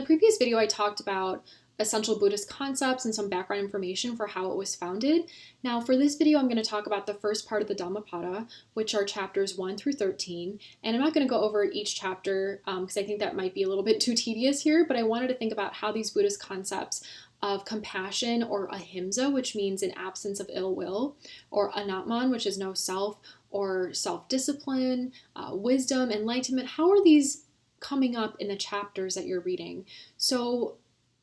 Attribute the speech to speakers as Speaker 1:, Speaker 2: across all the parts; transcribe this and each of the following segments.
Speaker 1: previous video, I talked about essential Buddhist concepts and some background information for how it was founded. Now, for this video, I'm going to talk about the first part of the Dhammapada, which are chapters 1 through 13. And I'm not going to go over each chapter because I think that might be a little bit too tedious here, but I wanted to think about how these Buddhist concepts of compassion, or ahimsa, which means an absence of ill will, or anatman, which is no self, or self-discipline, wisdom, enlightenment, how are these coming up in the chapters that you're reading? So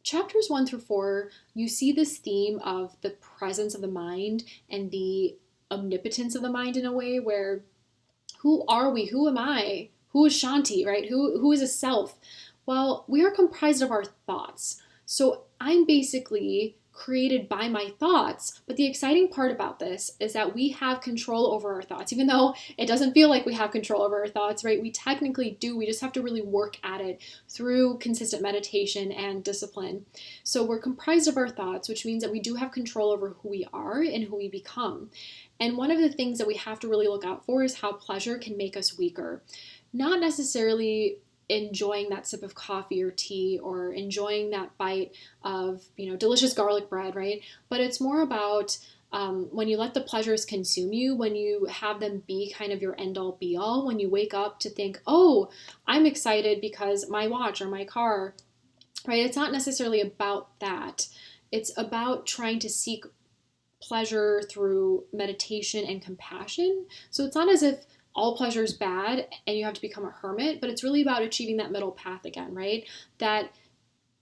Speaker 1: chapters 1 through 4, you see this theme of the presence of the mind and the omnipotence of the mind in a way where, who are we? Who am I? Who is Shanti, right? Who is a self? Well, we are comprised of our thoughts. So I'm basically created by my thoughts, but the exciting part about this is that we have control over our thoughts, even though it doesn't feel like we have control over our thoughts, right? We technically do. We just have to really work at it through consistent meditation and discipline. So we're comprised of our thoughts, which means that we do have control over who we are and who we become. And one of the things that we have to really look out for is how pleasure can make us weaker. Not necessarily enjoying that sip of coffee or tea or enjoying that bite of, delicious garlic bread, right? But it's more about when you let the pleasures consume you, when you have them be kind of your end all be all, when you wake up to think, oh, I'm excited because my watch or my car, right? It's not necessarily about that. It's about trying to seek pleasure through meditation and compassion. So it's not as if all pleasure is bad and you have to become a hermit, but it's really about achieving that middle path again, right? That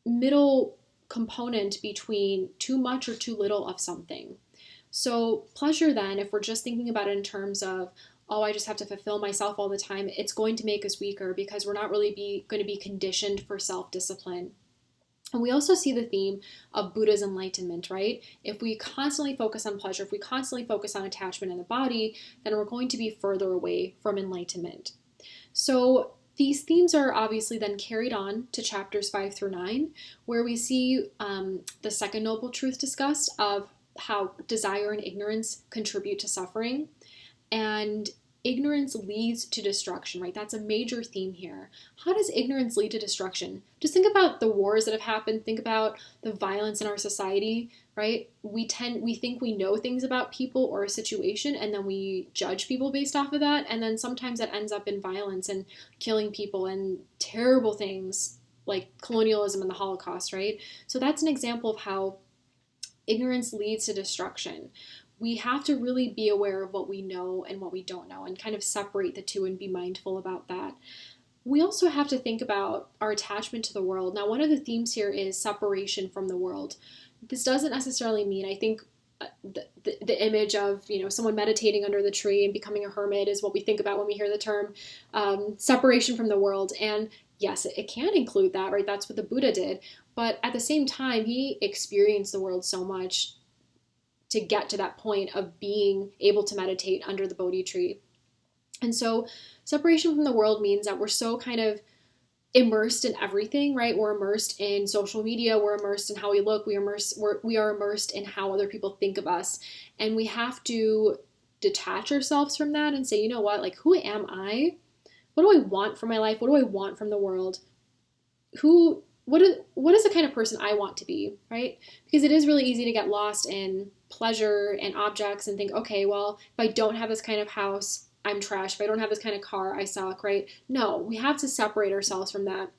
Speaker 1: middle component between too much or too little of something. So pleasure then, if we're just thinking about it in terms of, oh, I just have to fulfill myself all the time, it's going to make us weaker because we're not really going to be conditioned for self-discipline. And we also see the theme of Buddha's enlightenment, right? If we constantly focus on pleasure, if we constantly focus on attachment in the body, then we're going to be further away from enlightenment. So these themes are obviously then carried on to chapters 5 through 9, where we see the second noble truth discussed of how desire and ignorance contribute to suffering. And ignorance leads to destruction, right? That's a major theme here. How does ignorance lead to destruction? Just think about the wars that have happened. Think about the violence in our society, right? We think we know things about people or a situation, and then we judge people based off of that. And then sometimes that ends up in violence and killing people and terrible things like colonialism and the Holocaust, right? So that's an example of how ignorance leads to destruction. We have to really be aware of what we know and what we don't know and kind of separate the two and be mindful about that. We also have to think about our attachment to the world. Now, one of the themes here is separation from the world. This doesn't necessarily mean, I think, the image of, someone meditating under the tree and becoming a hermit is what we think about when we hear the term separation from the world. And yes, it can include that, right? That's what the Buddha did. But at the same time, he experienced the world so much to get to that point of being able to meditate under the Bodhi tree. And so separation from the world means that we're so kind of immersed in everything, right? We're immersed in social media, we're immersed in how we look, we are immersed in how other people think of us. And we have to detach ourselves from that and say, you know what, like, who am I? What do I want from my life? What do I want from the world? What is the kind of person I want to be, right? Because it is really easy to get lost in pleasure and objects and think, okay, well, if I don't have this kind of house, I'm trash. If I don't have this kind of car, I suck, right? No, we have to separate ourselves from that.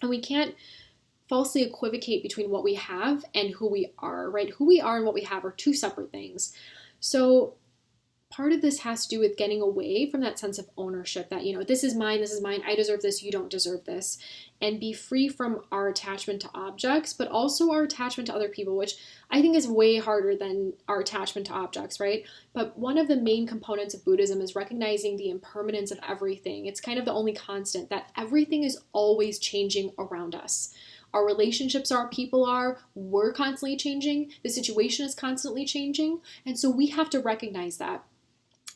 Speaker 1: And we can't falsely equivocate between what we have and who we are, right? Who we are and what we have are two separate things. So part of this has to do with getting away from that sense of ownership that, this is mine, I deserve this, you don't deserve this, and be free from our attachment to objects, but also our attachment to other people, which I think is way harder than our attachment to objects, right? But one of the main components of Buddhism is recognizing the impermanence of everything. It's kind of the only constant, that everything is always changing around us. Our relationships, our people we're constantly changing, the situation is constantly changing, and so we have to recognize that.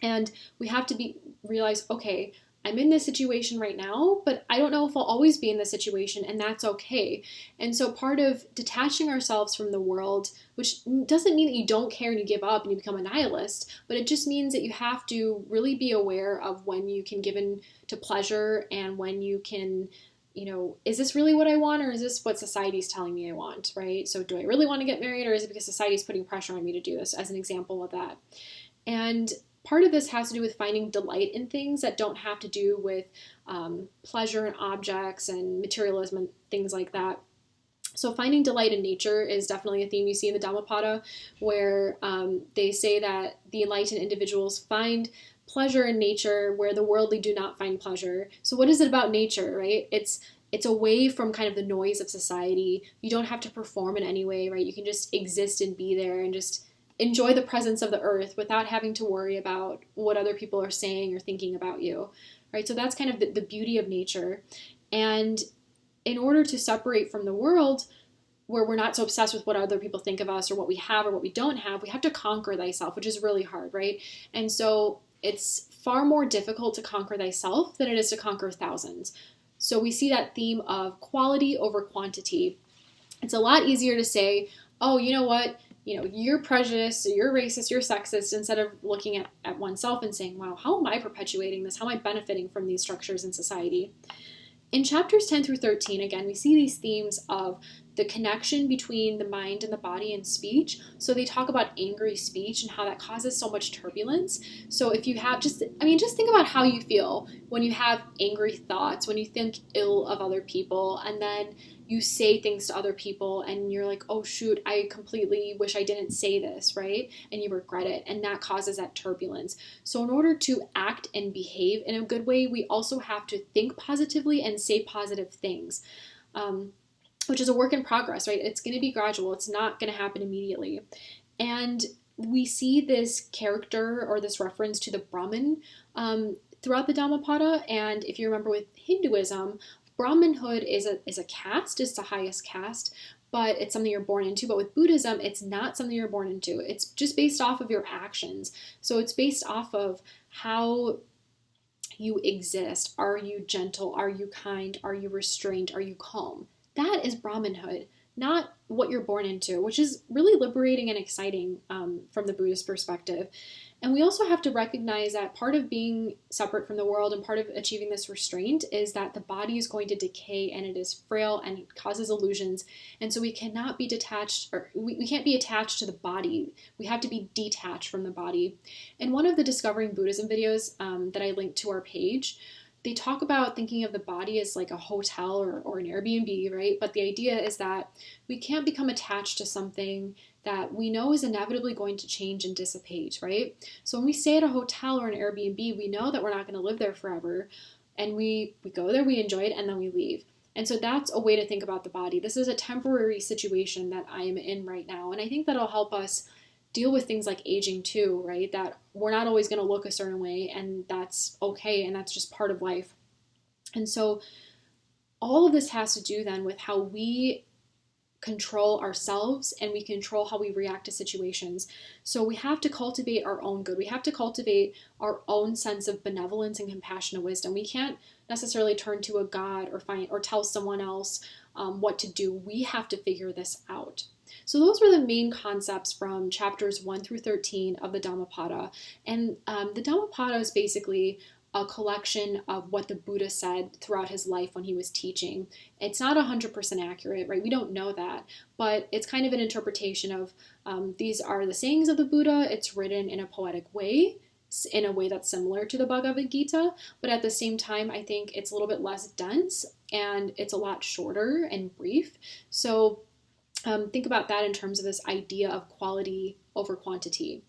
Speaker 1: And we have to realize, okay, I'm in this situation right now, but I don't know if I'll always be in this situation, and that's okay. And so part of detaching ourselves from the world, which doesn't mean that you don't care and you give up and you become a nihilist, but it just means that you have to really be aware of when you can give in to pleasure and when you can is this really what I want, or is this what society's telling me I want, right? So do I really want to get married, or is it because society's putting pressure on me to do this, as an example of that? And part of this has to do with finding delight in things that don't have to do with pleasure and objects and materialism and things like that. So finding delight in nature is definitely a theme you see in the Dhammapada, where they say that the enlightened individuals find pleasure in nature where the worldly do not find pleasure. So what is it about nature, right? It's away from kind of the noise of society. You don't have to perform in any way, right? You can just exist and be there and just enjoy the presence of the earth without having to worry about what other people are saying or thinking about you, right? So that's kind of the beauty of nature. And in order to separate from the world, where we're not so obsessed with what other people think of us or what we have or what we don't have, we have to conquer thyself, which is really hard, right? And so it's far more difficult to conquer thyself than it is to conquer thousands. So we see that theme of quality over quantity. It's a lot easier to say, oh, you know what? You're prejudiced, you're racist, you're sexist, instead of looking at oneself and saying, wow, how am I perpetuating this? How am I benefiting from these structures in society? In chapters 10 through 13, again, we see these themes of the connection between the mind and the body and speech. So they talk about angry speech and how that causes so much turbulence. So if you have just think about how you feel when you have angry thoughts, when you think ill of other people, and then you say things to other people and you're like, oh shoot, I completely wish I didn't say this, right? And you regret it, and that causes that turbulence. So in order to act and behave in a good way, we also have to think positively and say positive things, which is a work in progress, right? It's going to be gradual. It's not going to happen immediately. And we see this character or this reference to the Brahmin throughout the Dhammapada. And if you remember with Hinduism, Brahmanhood is a caste, it's the highest caste, but it's something you're born into. But with Buddhism, it's not something you're born into. It's just based off of your actions. So it's based off of how you exist. Are you gentle? Are you kind? Are you restrained? Are you calm? That is Brahmanhood, not what you're born into, which is really liberating and exciting from the Buddhist perspective. And we also have to recognize that part of being separate from the world and part of achieving this restraint is that the body is going to decay and it is frail and it causes illusions. And so we cannot be detached, or we can't be attached to the body. We have to be detached from the body. In one of the Discovering Buddhism videos that I linked to our page, they talk about thinking of the body as like a hotel or an Airbnb, right? But the idea is that we can't become attached to something that we know is inevitably going to change and dissipate, right? So when we stay at a hotel or an Airbnb, we know that we're not going to live there forever. And we go there, we enjoy it, and then we leave. And so that's a way to think about the body. This is a temporary situation that I am in right now. And I think that'll help us deal with things like aging too, right? That we're not always going to look a certain way, and that's okay, and that's just part of life. And so all of this has to do then with how we control ourselves and we control how we react to situations. So we have to cultivate our own good. We have to cultivate our own sense of benevolence and compassion and wisdom. We can't necessarily turn to a God or tell someone else what to do. We have to figure this out. So those were the main concepts from chapters 1 through 13 of the Dhammapada. And the Dhammapada is basically a collection of what the Buddha said throughout his life when he was teaching. It's not 100% accurate, right? We don't know that, but it's kind of an interpretation of these are the sayings of the Buddha. It's written in a poetic way, in a way that's similar to the Bhagavad Gita, but at the same time, I think it's a little bit less dense and it's a lot shorter and brief. So think about that in terms of this idea of quality over quantity.